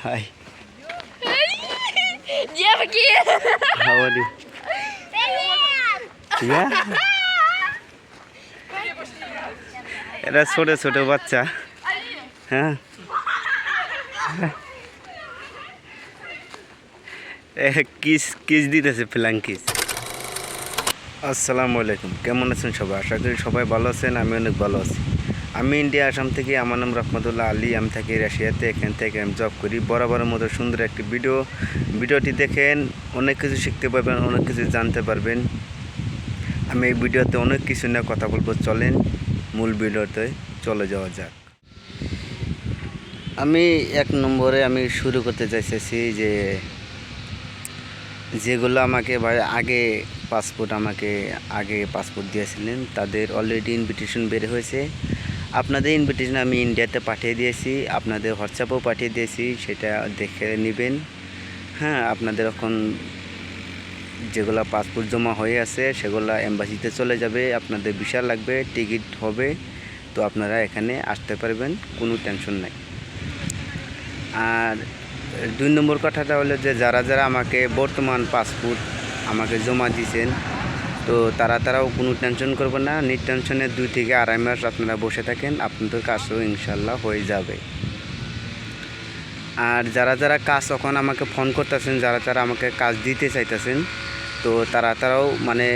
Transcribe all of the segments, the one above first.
Hi. Yeah, again. How are you? Yeah. এরা ছোট ছোট বাচ্চা। হ্যাঁ, কিস কিস দিতেছে, ফ্ল্যাং কিস। আসসালামু আলাইকুম, কেমন আছেন সবাই? আশা করি সবাই ভালো আছেন, আমি অনেক ভালো আছি। আমি ইন্ডিয়া আসাম থেকে, আমার নাম রহমতুল্লাহ আলী। আমি থাকি রাশিয়াতে, এখান থেকে আমি জব করি। বরাবরের মতো সুন্দর একটি ভিডিওটি দেখেন, অনেক কিছু শিখতে পারবেন, অনেক কিছু জানতে পারবেন। আমি এই ভিডিওতে অনেক কিছু নিয়ে কথা বলবো, চলেন মূল ভিডিওতে চলে যাওয়া যাক। আমি এক নম্বরে আমি শুরু করতে চাইতেছি যে যেগুলো আমাকে আগে পাসপোর্ট দিয়েছিলেন, তাদের অলরেডি ইনভিটেশন বের হয়েছে। আপনাদের ইনভিটেশন আমি ইন্ডিয়াতে পাঠিয়ে দিয়েছি, আপনাদের হোয়াটসঅ্যাপেও পাঠিয়ে দিয়েছি, সেটা দেখে নেবেন। হ্যাঁ, আপনাদের এখন যেগুলো পাসপোর্ট জমা হয়ে আছে সেগুলো এম্বাসিতে চলে যাবে, আপনাদের ভিসা লাগবে, টিকিট হবে, তো আপনারা এখানে আসতে পারবেন, কোনো টেনশন নাই। আর 2 নম্বর কথাটা হলো যে যারা আমাকে বর্তমান পাসপোর্ট আমাকে জমা দিয়েছেন, তো তারাও কোনো টেনশন করবেন না, নির্টেনশনে 2 থেকে 2.5 মাস আপনারা বসে থাকেন, আপনাদের কাজও ইনশাল্লাহ হয়ে যাবে। আর যারা কাজ এখন আমাকে ফোন করতেছেন, যারা আমাকে কাজ দিতে চাইতেছেন, তো তারাও মানে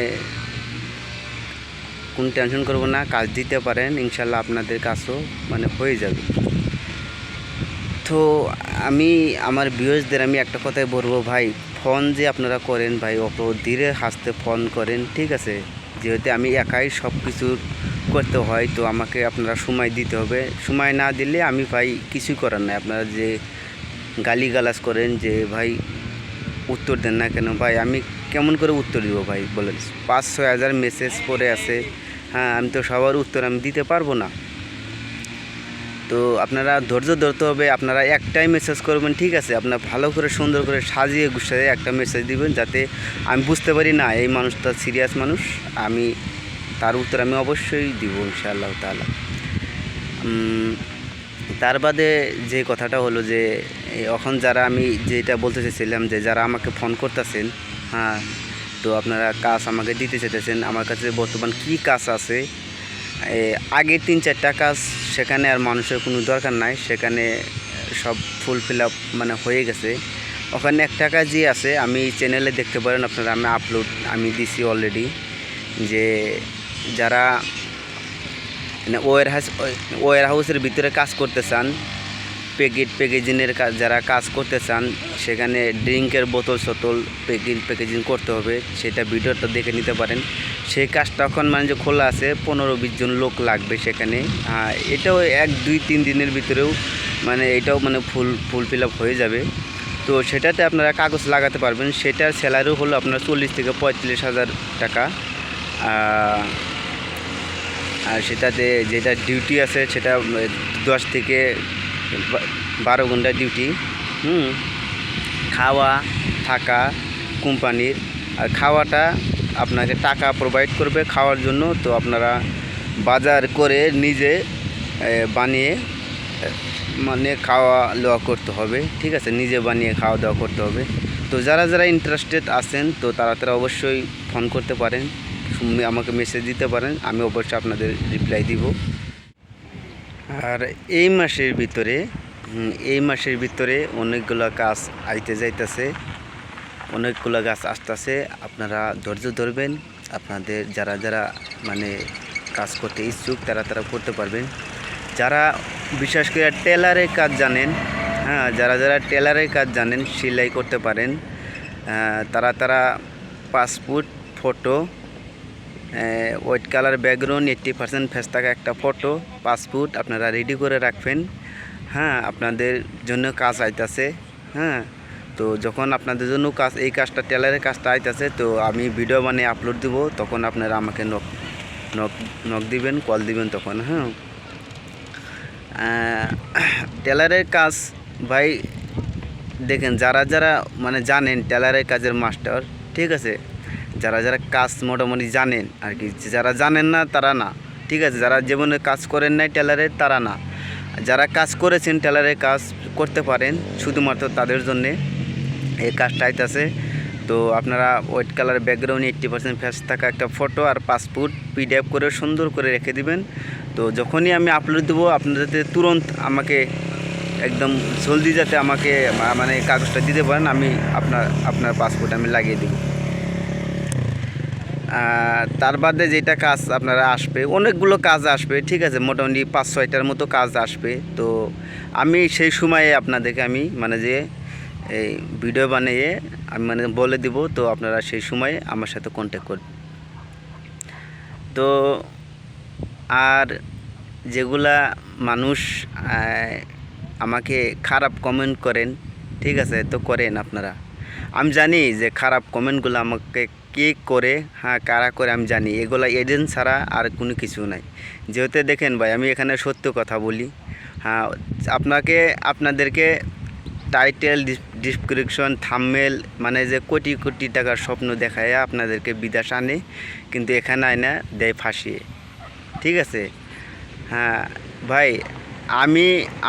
কোনো টেনশন করবেন না, কাজ দিতে পারেন, ইনশাল্লাহ আপনাদের কাজও মানে হয়ে যাবে। তো আমি আমার ভিউয়ার্সদের আমি একটা কথাই বলবো, ভাই ফোন যে আপনারা করেন ভাই, অত ধীরে হাসতে ফোন করেন, ঠিক আছে? যেহেতু আমি একাই সব কিছু করতে হয়, তো আমাকে আপনারা সময় দিতে হবে, সময় না দিলে আমি ভাই কিছুই করার নাই। আপনারা যে গালিগালাজ করেন যে ভাই উত্তর দেন না কেন, ভাই আমি কেমন করে উত্তর দিব ভাই বলেন? 5-6 হাজার মেসেজ পড়ে আছে, হ্যাঁ আমি তো সবার উত্তর আমি দিতে পারবো না। তো আপনারা ধৈর্য ধরতে হবে, আপনারা একটাই মেসেজ করবেন, ঠিক আছে? আপনারা ভালো করে সুন্দর করে সাজিয়ে গুছিয়ে একটা মেসেজ দিবেন, যাতে আমি বুঝতে পারি না এই মানুষটা সিরিয়াস মানুষ, আমি তার উত্তর আমি অবশ্যই দিব ইনশাআল্লাহ তাআলা। তার বাদে যে কথাটা হলো যে এখন যারা আমি যেটা বলতে চাইছিলাম, যে যারা আমাকে ফোন করতেছেন, হ্যাঁ, তো আপনারা কাজ আমাকে দিতে চাইতেছেন, আমার কাছে বর্তমান কি কাজ আছে, আগে 3-4টা কাজ, সেখানে আর মানুষের কোনো দরকার নাই, সেখানে সব ফুলফিল আপ মানে হয়ে গেছে। ওখানে একটা কাজই আছে, আমি চ্যানেলে দেখতে পারেন আপনারা, আমি দিছি অলরেডি, যে যারা মানে ওয়ার হাউসের ভিতরে কাজ করতে চান, প্যাকেজিংয়ের কাজ যারা কাজ করতে চান, সেখানে ড্রিঙ্কের বোতল প্যাকেজিং করতে হবে, সেটা ভিডিওটা দেখে নিতে পারেন। সেই কাজটা এখন মানে যে খোলা আছে, 15-20 জন লোক লাগবে সেখানে। এটাও 1-2-3 দিনের ভিতরেও মানে এটাও মানে ফুলফিল আপ হয়ে যাবে। তো সেটাতে আপনারা কাগজ লাগাতে পারবেন, সেটার স্যালারিও হলো আপনার 40 থেকে 45 হাজার টাকা। আর সেটাতে যেটা ডিউটি আছে সেটা 10 থেকে 12 ঘন্টা ডিউটি। খাওয়া থাকা কোম্পানির, আর খাওয়াটা আপনাকে টাকা প্রোভাইড করবে খাওয়ার জন্য, তো আপনারা বাজার করে নিজে বানিয়ে মানে খাওয়া দাওয়া করতে হবে, ঠিক আছে? নিজে বানিয়ে খাওয়া দাওয়া করতে হবে। তো যারা ইন্টারেস্টেড আছেন, তো তারা অবশ্যই ফোন করতে পারেন, আমাকে মেসেজ দিতে পারেন, আমি অবশ্যই আপনাদের রিপ্লাই দিব। আর এই মাসের ভিতরে অনেকগুলো কাজ আইতে যাইতেছে, অনেকগুলো গাছ আসতেছে, আপনারা ধৈর্য ধরবেন। আপনাদের যারা মানে কাজ করতে ইচ্ছুক তারা করতে পারবেন। যারা বিশেষ করে টেলারের কাজ জানেন, হ্যাঁ, যারা টেলারের কাজ জানেন, সেলাই করতে পারেন, তারা passport photo, white colour background, 80% face থাকা একটা ফটো, পাসপোর্ট আপনারা রেডি করে রাখবেন। হ্যাঁ, আপনাদের জন্য কাজ আইতাছে। হ্যাঁ, তো যখন আপনাদের জন্য এই কাজটা টেলারের কাজটা আইতাছে, তো আমি ভিডিও বানিয়ে আপলোড দিব, তখন আপনারা আমাকে নক দিবেন, কল দিবেন তখন। হ্যাঁ, টেলারের কাজ ভাই দেখেন, যারা মানে জানেন টেলারের কাজের মাস্টার, ঠিক আছে? যারা কাজ মোটামুটি জানেন আর কি, যারা জানেন না তারা না, ঠিক আছে? যারা জীবনে কাজ করেন নাই টেলারের তারা না, যারা কাজ করেছেন টেলারের কাজ করতে পারেন, শুধুমাত্র তাদের জন্যে এই কাজটা আইতাছে। তো আপনারা হোয়াইট কালার ব্যাকগ্রাউন্ডে 80% ফেস থাকা একটা ফটো আর পাসপোর্ট PDF করে সুন্দর করে রেখে দিবেন। তো যখনই আমি আপলোড দেবো আপনারা যাতে তুরন্ত আমাকে একদম জলদি যাতে আমাকে মানে কাগজটা দিতে পারেন, আমি আপনার পাসপোর্ট আমি লাগিয়ে দেবো। তার বাদে যেটা কাজ আপনারা আসবে, অনেকগুলো কাজ আসবে, ঠিক আছে, মোটামুটি 5-6টার মতো কাজ আসবে। তো আমি সেই সময়ে আপনাদেরকে আমি মানে যে এই ভিডিও বানিয়ে আমি মানে বলে দিব। তো আপনারা সেই সময়ে আমার সাথে কন্ট্যাক্ট করবেন। তো আর যেগুলা মানুষ আমাকে খারাপ কমেন্ট করেন, ঠিক আছে, তো করেন আপনারা। আমি জানি যে খারাপ কমেন্টগুলো আমাকে কে করে, হ্যাঁ কারা করে আমি জানি। এগুলো এজেন্ট ছাড়া আর কোনো কিছু নাই। যেহেতু দেখেন ভাই আমি এখানে সত্য কথা বলি। হ্যাঁ আপনাদেরকে টাইটেল, ডিসক্রিপশন, থাম্বনেল মানে যে কোটি কোটি টাকার স্বপ্ন দেখায় আপনাদেরকে বিদেশ আনে, কিন্তু এখানে আয় না দেয় ফাঁসিয়ে, ঠিক আছে। হ্যাঁ ভাই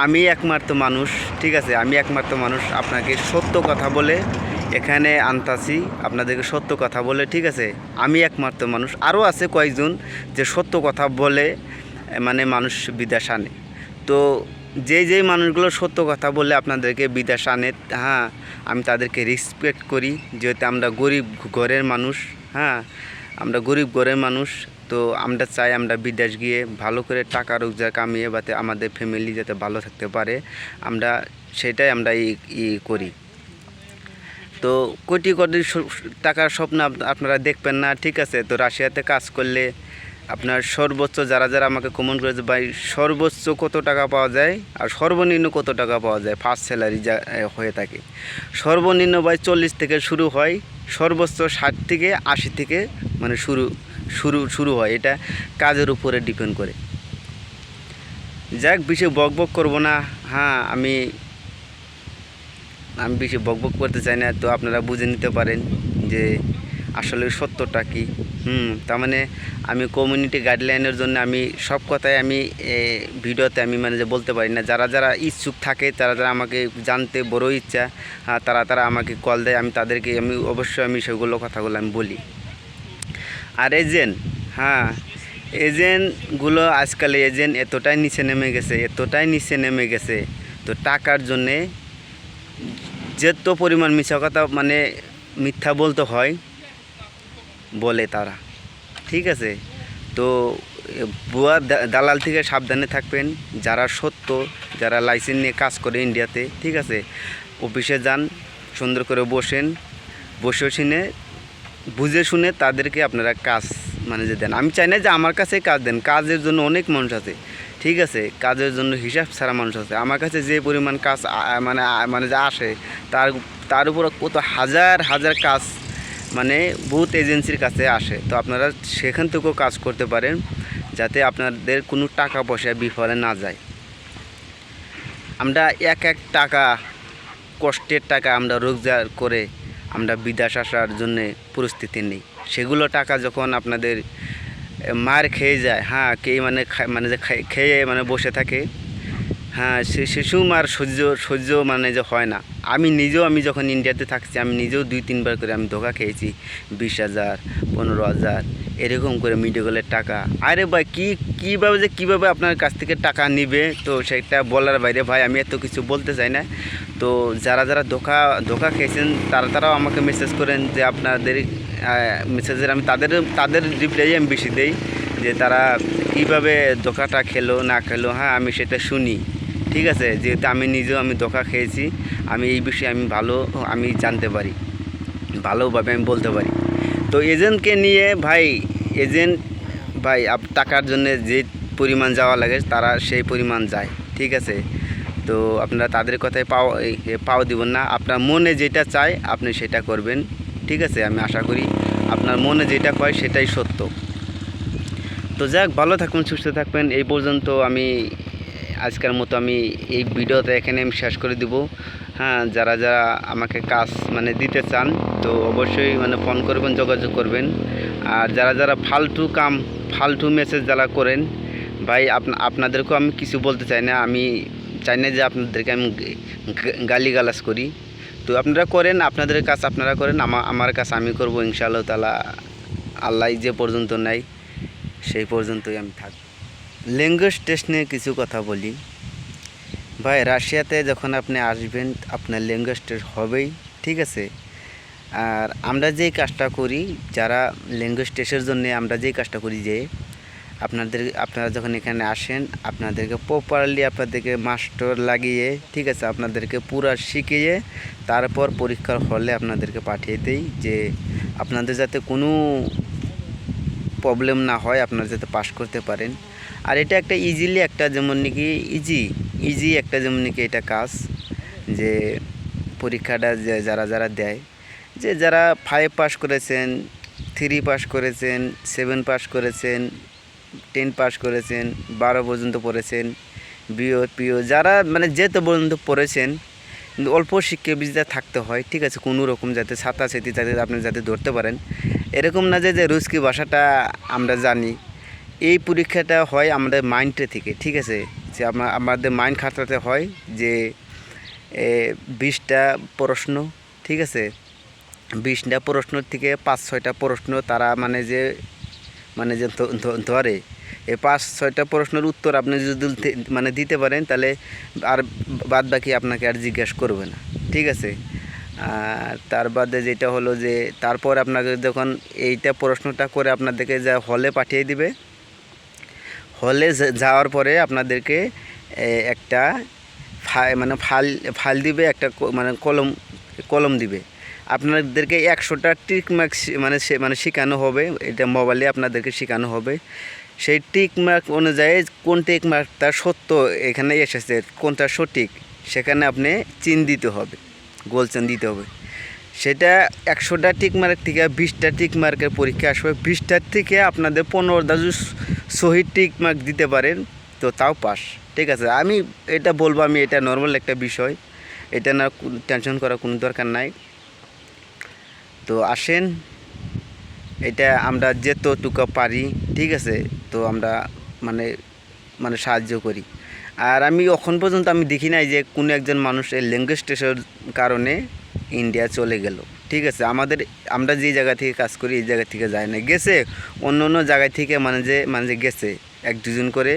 আমি একমাত্র মানুষ, ঠিক আছে, আমি একমাত্র মানুষ আপনাকে সত্য কথা বলে এখানে আনতাছি, আপনাদেরকে সত্য কথা বলে, ঠিক আছে। আমি একমাত্র মানুষ, আরও আছে কয়েকজন যে সত্য কথা বলে মানে মানুষ বিদেশ আনে। তো যেই মানুষগুলো সত্য কথা বলে আপনাদেরকে বিদেশ আনে, হ্যাঁ আমি তাদেরকে রেসপেক্ট করি, যেহেতু আমরা গরিব ঘরের মানুষ। হ্যাঁ আমরা গরিব ঘরের মানুষ, তো আমরা চাই আমরা বিদেশ গিয়ে ভালো করে টাকা রোজগার কামিয়ে যাতে আমাদের ফ্যামিলি যাতে ভালো থাকতে পারে, আমরা সেটাই আমরা করি। তো কোটি কোটি টাকার স্বপ্ন আপনারা দেখবেন না, ঠিক আছে। তো রাশিয়াতে কাজ করলে আপনার সর্বোচ্চ যারা আমাকে কমেন্ট করেছে ভাই সর্বোচ্চ কত টাকা পাওয়া যায় আর সর্বনিম্ন কত টাকা পাওয়া যায়, ফার্স্ট স্যালারি যা হয়ে থাকে। সর্বনিম্ন ভাই 40 থেকে শুরু হয়, সর্বোচ্চ 60 থেকে 80 থেকে মানে শুরু হয়। এটা কাজের উপরে ডিপেন্ড করে। যাক বেশি বকবক করবো না। হ্যাঁ আমি বেশি বকবক করতে চাই না। তো আপনারা বুঝে নিতে পারেন যে আসলে সত্যটা কী। তার মানে আমি কমিউনিটি গাইডলাইনের জন্য আমি সব কথাই আমি ভিডিওতে আমি মানে যে বলতে পারি না। যারা ইচ্ছুক থাকে, যারা আমাকে জানতে বড় ইচ্ছা, তারা আমাকে কল দেয়, আমি তাদেরকে অবশ্যই আমি সেগুলো কথাগুলো আমি বলি। আর হ্যাঁ এজেন্টগুলো আজকাল এতটাই নিচে নেমে গেছে, তো টাকার জন্যে যেত পরিমাণ মিথ্যা কথা মানে মিথ্যা বলতে হয় বলে তারা, ঠিক আছে। তো ভুয়া দালাল থেকে সাবধানে থাকবেন। যারা সত্য, যারা লাইসেন্স নিয়ে কাজ করে ইন্ডিয়াতে, ঠিক আছে, অফিসে যান, সুন্দর করে বসে শুনে বুঝে শুনে তাদেরকে আপনারা কাজ মানে যে দেন। আমি চাই না যে আমার কাছে কাজ দেন, কাজের জন্য অনেক মানুষ আছে, ঠিক আছে, কাজের জন্য হিসাব ছাড়া মানুষ আছে। আমার কাছে যে পরিমাণ কাজ মানে যে আসে তার উপর কত হাজার কাজ মানে বহুত এজেন্সির কাছে আসে। তো আপনারা সেখান থেকেও কাজ করতে পারেন যাতে আপনাদের কোনো টাকা পয়সা বিফলে না যায়। আমরা এক টাকা কষ্টের টাকা আমরা রোজগার করে আমরা বিদেশ আসার জন্যে পরিস্থিতি নেই। সেগুলো টাকা যখন আপনাদের মার খেয়ে যায়, হ্যাঁ কে মানে যে খেয়ে মানে বসে থাকে, হ্যাঁ শিশু মার সহ্য মানে যে হয় না। আমি যখন ইন্ডিয়াতে থাকছি আমি নিজেও 2-3 বার করে আমি ধোকা খেয়েছি। 20,000 15,000 এরকম করে মেডিকেলের টাকা। আরে ভাই কীভাবে আপনার কাছ থেকে টাকা নিবে, তো সেটা বলার বাইরে ভাই আমি এত কিছু বলতে চাই না। তো যারা ধোকা খেয়েছেন তারাও আমাকে মেসেজ করেন যে আপনাদের মেসেজের আমি তাদের রিপ্লাই আমি বেশি দেই যে তারা কীভাবে ধোকাটা খেলো না খেলো, হ্যাঁ আমি সেটা শুনি, ঠিক আছে। যেহেতু আমি নিজেও ধোকা খেয়েছি, আমি এই বিষয়ে আমি জানতে পারি, ভালোভাবে আমি বলতে পারি। তো এজেন্টকে নিয়ে ভাই টাকার জন্য যে পরিমাণ যাওয়া লাগে তারা সেই পরিমাণ যায়, ঠিক আছে। তো আপনারা তাদের কথায় পাও দিবেন না। আপনার মনে যেটা চায় আপনি সেটা করবেন, ঠিক আছে। আমি আশা করি আপনার মনে যেটা কয় সেটাই সত্য। তো যাক ভালো থাকবেন, সুস্থ থাকবেন। এই পর্যন্ত আমি আজকের মতো আমি এই ভিডিওতে এখানে আমি শেষ করে দিব। হ্যাঁ যারা আমাকে কাজ মানে দিতে চান তো অবশ্যই মানে ফোন করবেন, যোগাযোগ করবেন। আর যারা ফালতু মেসেজ যারা করেন, ভাই আপনাদেরকেও আমি কিছু বলতে চাই না, আমি চাই না যে আপনাদেরকে আমি গালিগালাজ করি। তো আপনারা করেন, আপনাদের কাজ আপনারা করেন, আমার কাজ আমি করব ইনশাআল্লাহ তাআলা। আল্লাহ যে পর্যন্ত নাই সেই পর্যন্তই আমি থাকব। ল্যাঙ্গুয়েজ টেস্ট নিয়ে কিছু কথা বলি। ভাই রাশিয়াতে যখন আপনি আসবেন আপনার ল্যাঙ্গুয়েজ টেস্ট হবেই, ঠিক আছে। আর আমরা যেই কাজটা করি, যারা ল্যাঙ্গুয়েজ টেস্টের জন্য আমরা যেই কাজটা করি যে আপনারা যখন এখানে আসেন আপনাদেরকে প্রপারলি আপনাদেরকে মাস্টার লাগিয়ে, ঠিক আছে, আপনাদেরকে পুরো শিখিয়ে তারপর পরীক্ষার হলে আপনাদেরকে পাঠিয়ে দেই, যে আপনাদের যাতে কোনো প্রবলেম না হয়, আপনারা যাতে পাস করতে পারেন। আর এটা একটা ইজিলি একটা যেমন নাকি ইজি একটা যেমন নাকি এটা কাজ, যে পরীক্ষাটা যে যারা দেয়, যে যারা 5 পাস করেছেন, 3 পাস করেছেন, 7 পাস করেছেন, 10 পাস করেছেন, 12 পর্যন্ত পড়েছেন, বিও পিও যারা মানে যেতে পর্যন্ত পড়েছেন, কিন্তু অল্প শিক্ষা বিদ্যা থাকতে হয়, ঠিক আছে, কোনো রকম যাতে ছাতাছাতি যাতে আপনি যাতে ধরতে পারেন। এরকম না যে রুস্কি ভাষাটা আমরা জানি। এই পরীক্ষাটা হয় আমাদের মাইন্ডে থেকে, ঠিক আছে, যে আমাদের মাইন্ড খাটাতে হয়, যে 20টা প্রশ্ন, ঠিক আছে, 20টা প্রশ্ন থেকে 5-6টা প্রশ্ন তারা মানে যে ধরে, এই 5-6টা প্রশ্নের উত্তর আপনি যদি মানে দিতে পারেন তাহলে আর বাদ বাকি আপনাকে আর জিজ্ঞেস করবে না, ঠিক আছে। আর তার বাদে যেটা হলো যে তারপর আপনাকে যখন এইটা প্রশ্নটা করে আপনাদেরকে যা হলে পাঠিয়ে দিবে, হলে যাওয়ার পরে আপনাদেরকে একটা ফাইল দিবে, একটা মানে কলম দিবে। আপনাদেরকে 100টা টিক মার্ক মানে শেখানো হবে, এটা মোবাইলে আপনাদেরকে শেখানো হবে। সেই টিক মার্ক অনুযায়ী কোন টিক মার্কটা সত্য এখানে এসেছে, কোনটা সঠিক, সেখানে আপনি চিন দিতে হবে, গোল চিন দিতে হবে। সেটা 100টা টিক মার্ক থেকে 20টা টিক মার্কের পরীক্ষা আসবে। 20টার থেকে আপনাদের 15টা যদি সহি টিক মার্ক দিতে পারেন তো তাও পাস, ঠিক আছে। আমি এটা বলবো, আমি এটা নর্মাল একটা বিষয়, এটা না টেনশন করার কোনো দরকার নাই। তো আসেন, এটা আমরা যেতটুকু পারি, ঠিক আছে, তো আমরা মানে মানে সাহায্য করি। আর আমি এখন পর্যন্ত আমি দেখি নাই যে কোনো একজন মানুষ এই ল্যাঙ্গুয়েজ টেস্টের কারণে ইন্ডিয়া চলে গেল, ঠিক আছে। আমরা যে জায়গা থেকে কাজ করি এই জায়গা থেকে যায় না, গেছে অন্য অন্য জায়গায় থেকে মানে যে গেছে 1-2 জন করে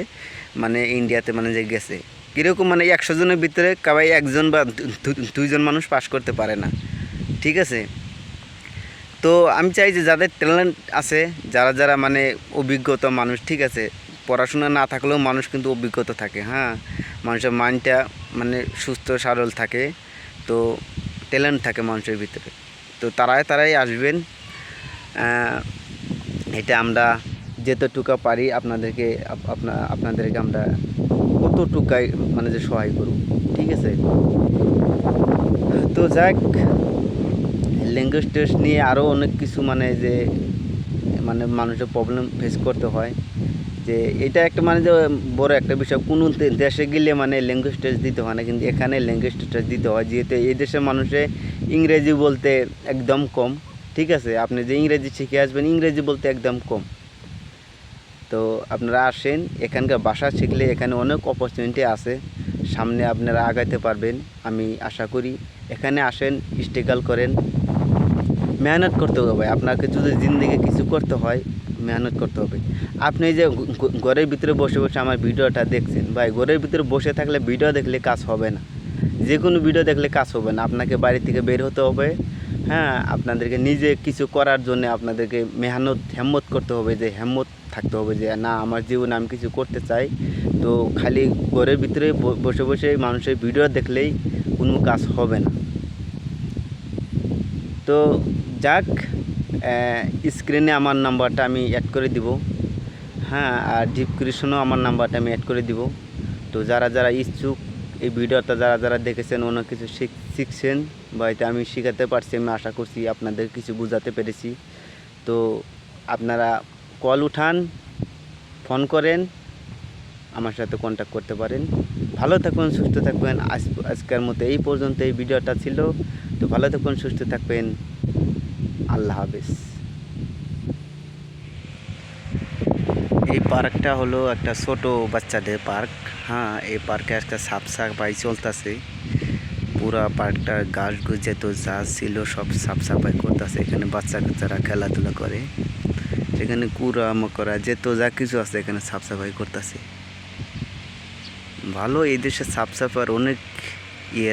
মানে ইন্ডিয়াতে মানে যে গেছে। কীরকম মানে 100 জনের ভিতরে কাবাই 1জন বা 2জন মানুষ পাস করতে পারে না, ঠিক আছে। তো আমি চাই যে যাদের ট্যালেন্ট আছে, যারা মানে অভিজ্ঞতা মানুষ, ঠিক আছে, পড়াশোনা না থাকলেও মানুষ কিন্তু অভিজ্ঞতা থাকে, হ্যাঁ, মানুষের মাইন্ডটা মানে সুস্থ সরল থাকে, তো ট্যালেন্ট থাকে মানুষের ভিতরে, তো তারাই আসবেন। এটা আমরা যেতটুকু পারি আপনাদেরকে আমরা কতটুকাই মানে যে সহায় করব, ঠিক আছে। তো যাক, ল্যাঙ্গুয়েজ টেস্ট নিয়ে আরও অনেক কিছু মানে যে মানে মানুষের প্রবলেম ফেস করতে হয়, যে এটা একটা মানে যে বড় একটা বিষয়। কোনো দেশে গেলে মানে ল্যাঙ্গুয়েজ টেস্ট দিতে হয় না, কিন্তু এখানে ল্যাঙ্গুয়েজ টেস্ট দিতে হয়, যেহেতু এই দেশের মানুষে ইংরেজি বলতে একদম কম, ঠিক আছে। আপনি যে ইংরেজি শিখে আসবেন, ইংরেজি বলতে একদম কম। তো আপনারা আসেন, এখানকার ভাষা শিখলে এখানে অনেক অপরচুনিটি আছে, সামনে আপনারা আগাইতে পারবেন আমি আশা করি। এখানে আসেন, স্ট্রাগল করেন, মেহনত করতে হবে। আপনাকে যদি জিন্দেগি কিছু করতে হয় মেহনত করতে হবে। আপনি যে ঘরের ভিতরে বসে বসে আমার ভিডিওটা দেখছেন, ভাই ঘরের ভিতরে বসে থাকলে ভিডিও দেখলে কাজ হবে না, যে কোনো ভিডিও দেখলে কাজ হবে না, আপনাকে বাড়ি থেকে বের হতে হবে। হ্যাঁ, আপনাদেরকে নিজে কিছু করার জন্য আপনাদেরকে হেম্মত করতে হবে, যে হেম্মত থাকতে হবে যে না, আমার জীবনে আমি কিছু করতে চাই। তো খালি ঘরের ভিতরে বসে বসে মানুষের ভিডিও দেখলেই কোনো কাজ হবে না। তো যাক, স্ক্রিনে আমার নাম্বারটা আমি অ্যাড করে দিব, হ্যাঁ, আর ডিসক্রিপশনেও আমার নাম্বারটা আমি অ্যাড করে দিব। তো যারা ইচ্ছুক, এই ভিডিওটা যারা দেখেছেন অনেক কিছু শিখছেন বা এটা আমি শেখাতে পারছি, আমি আশা করছি আপনাদের কিছু বোঝাতে পেরেছি। তো আপনারা কল উঠান, ফোন করেন, আমার সাথে কন্ট্যাক্ট করতে পারেন। ভালো থাকবেন, সুস্থ থাকবেন। আজকের মতো এই পর্যন্ত এই ভিডিওটা ছিল। তো ভালো থাকবেন, সুস্থ থাকবেন। আল্লাহ হাফেজ। এই পার্কটা হলো একটা ছোট বাচ্চাদের পার্ক। হ্যাঁ, এই পার্কে একটা সাপ সাফাই চলতেছে। পুরা পার্কটার গাছ যত যা ছিল সব সাফ সাফাই করতেছে। এখানে বাচ্চা কাচ্চারা খেলাধুলা করে। এখানে কুড়া মকরা যত যা কিছু আছে এখানে সাফ সাফাই করতেছে। ভালো, এই দেশে সাফ সাফার অনেক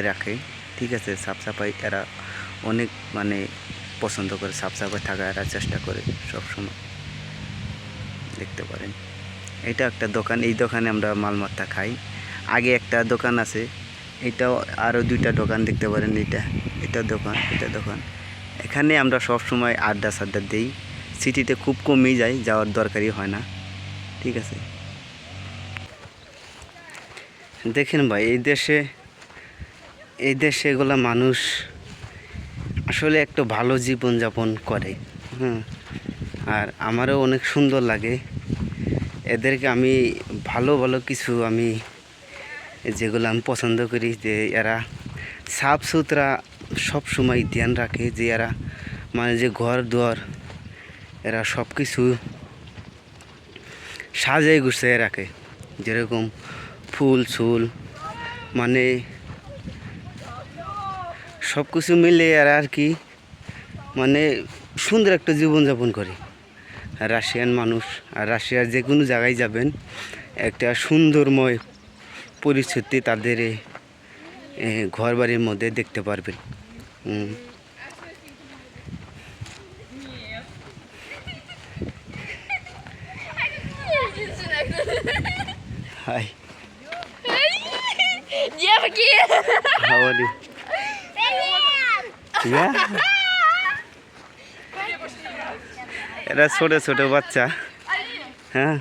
রাখে। ঠিক আছে, সাফ সাফাই এরা অনেক মানে পছন্দ করে, সাফ সাফাই থাকা এরা চেষ্টা করে সবসময়। দেখতে পারেন এটা একটা দোকান, এই দোকানে আমরা মালমাত্তা খাই। আগে একটা দোকান আছে, এটাও আরও দুইটা দোকান দেখতে পারেন। এটা দোকান, এটা দোকান। এখানে আমরা সব সময় আড্ডা সাড্ডা দিই। সিটিতে খুব কমই যাই, যাওয়ার দরকারই হয় না। ঠিক আছে, দেখেন ভাই, এই দেশে এগুলা মানুষ আসলে একটু ভালো জীবনযাপন করে। হ্যাঁ, আর আমারও অনেক সুন্দর লাগে এদেরকে। আমি ভালো ভালো কিছু আমি যেগুলো আমি পছন্দ করি, যে এরা সাফ সুতরা সবসময় ধ্যান রাখে, যে এরা মানে যে ঘর দুয়ার এরা সব কিছু সাজিয়ে গুছিয়ে রাখে। যেরকম ফুল ছুল মানে সব কিছু মিলে এরা আর কি মানে সুন্দর একটা জীবনযাপন করে রাশিয়ান মানুষ। আর রাশিয়ার যে কোনো জায়গায় যাবেন একটা সুন্দরময় পরিস্থিতি তাদের ঘর বাড়ির মধ্যে দেখতে পারবেন। Hi, how are you? Yeah. এরা ছোট ছোট বাচ্চা। হ্যাঁ,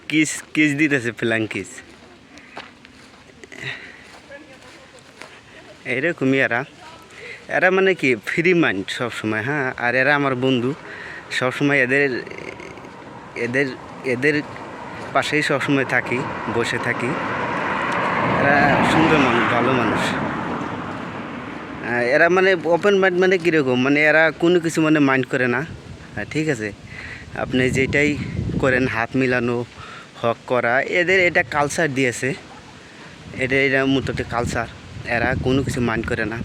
কিস কিস দিতেছে, ফ্ল্যাং কিস। এইরকমই এরা মানে কি ফ্রি মাইন্ড সবসময়। হ্যাঁ, আর এরা আমার বন্ধু সবসময়। এদের এদের এদের পাশেই সবসময় থাকি, বসে থাকি। এরা সুন্দর মানুষ, ভালো মানুষ। এরা মানে ওপেন মাইন্ড, মানে কীরকম মানে এরা কোনো কিছু মানে মাইন্ড করে না। ঠিক আছে, আপনি যেটাই করেন, হাত মিলানো হক করা, এদের এটা কালচার দিয়েছে। এটা মোটামুটি কালচার। এরা কোনো কিছু মাইন্ড করে না।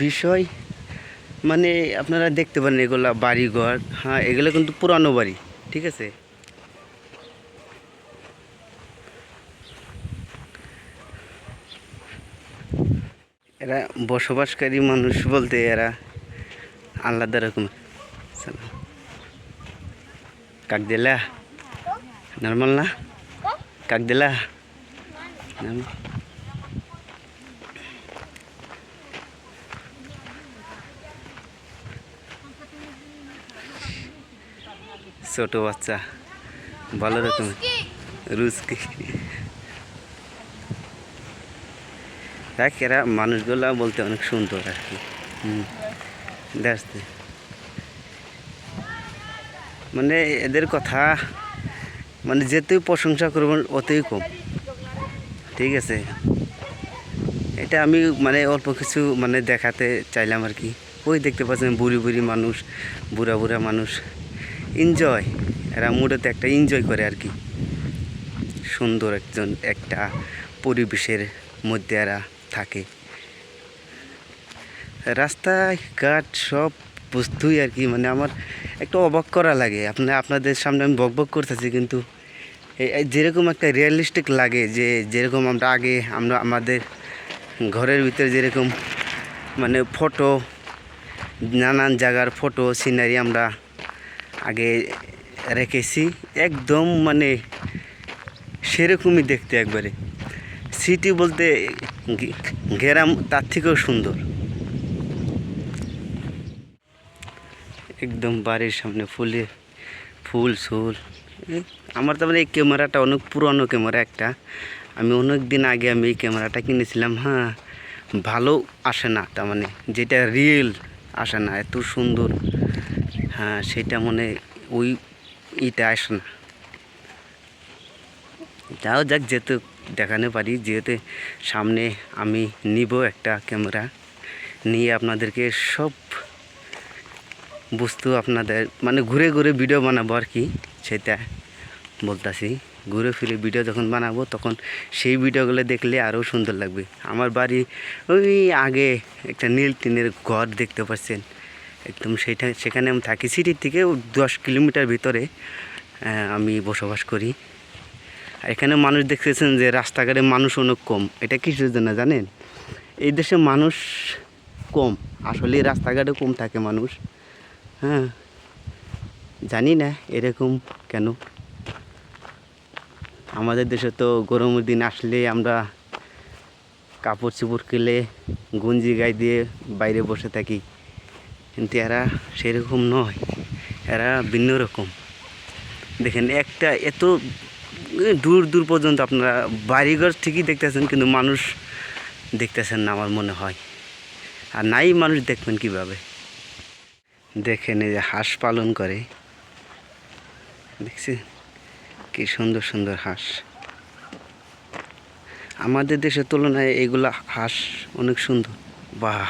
বিষয় মানে আপনারা দেখতে পারেন এগুলা বাড়িঘর। হ্যাঁ, এগুলো কিন্তু পুরানো বাড়ি। ঠিক আছে, এরা বসবাসকারী মানুষ বলতে এরা আলাদা রকম। কাক দিলা নর্মাল না, কাক দিলা ছোট বাচ্চা ভালো রকম রুচকি। দেখ, এরা মানুষগুলা বলতে অনেক সুন্দর আর কি। দেখতে মানে এদের কথা মানে যেতেই প্রশংসা করবেন অতই কম। ঠিক আছে, এটা আমি মানে অল্প কিছু মানে দেখাতে চাইলাম আর কি। ওই দেখতে পাচ্ছেন বুড়ি বুড়ি মানুষ, বুড়া বুড়া মানুষ এনজয়। এরা মুডেতে একটা এনজয় করে আর কি। সুন্দর একটা পরিবেশের মধ্যে এরা থাকে। রাস্তায় ঘাট সব বস্তুই আর কি মানে আমার একটু অবাক করা লাগে। আপনাদের সামনে আমি বকবক করতেছি, কিন্তু যেরকম একটা রিয়েলিস্টিক লাগে, যে যেরকম আমরা আমাদের ঘরের ভিতরে যেরকম মানে ফটো, নানান জায়গার ফটো সিনারি আমরা আগে রেখেছি, একদম মানে সেরকমই দেখতে একবারে। সিটি বলতে গ্রাম তার থেকেও সুন্দর। একদম বাড়ির সামনে ফুল সুল। আমার তো মানে এই ক্যামেরাটা অনেক পুরনো ক্যামেরা একটা। আমি অনেক দিন আগে আমি এই ক্যামেরাটা কিনেছিলাম। হ্যাঁ, ভালো আসে না, তার মানে যেটা রিয়েল আসে না এত সুন্দর। হ্যাঁ, সেটা মানে ওই ইটা আসে না। যাও যাক, যেহেতু দেখাতে পারি, যেহেতু সামনে আমি নিব একটা ক্যামেরা, নিয়ে আপনাদেরকে সব বস্তু আপনাদের মানে ঘুরে ঘুরে ভিডিও বানাবো আর কি, সেটা বলতাছি। ঘুরে ফিরে ভিডিও যখন বানাবো তখন সেই ভিডিওগুলো দেখলে আরও সুন্দর লাগবে। আমার বাড়ি ওই আগে একটা নীল টিনের ঘর দেখতে পাচ্ছেন, একদম সেখানে আমি থাকি। সিটির থেকে 10 কিলোমিটার ভিতরে আমি বসবাস করি। এখানে মানুষ দেখতেছেন যে রাস্তাঘাটে মানুষ অনেক কম। এটা কিসের জন্য জানেন? এই দেশে মানুষ কম, আসলে রাস্তাঘাটে কম থাকে মানুষ। হ্যাঁ, জানি না এরকম কেন। আমাদের দেশে তো গরমের দিন আসলে আমরা কাপড় চোপড় কিনে গঞ্জি গায়ে দিয়ে বাইরে বসে থাকি, কিন্তু এরা সেরকম নয়, এরা ভিন্ন রকম। দেখেন একটা এত দূর দূর পর্যন্ত আপনারা বাড়িঘর ঠিকই দেখতেছেন, কিন্তু মানুষ দেখতেছেন না আমার মনে হয়। আর নাই মানুষ দেখবেন কিভাবে? দেখেন এই যে হাঁস পালন করে, দেখছি কি সুন্দর সুন্দর হাঁস। আমাদের দেশের তুলনায় এগুলা হাঁস অনেক সুন্দর। বাহ!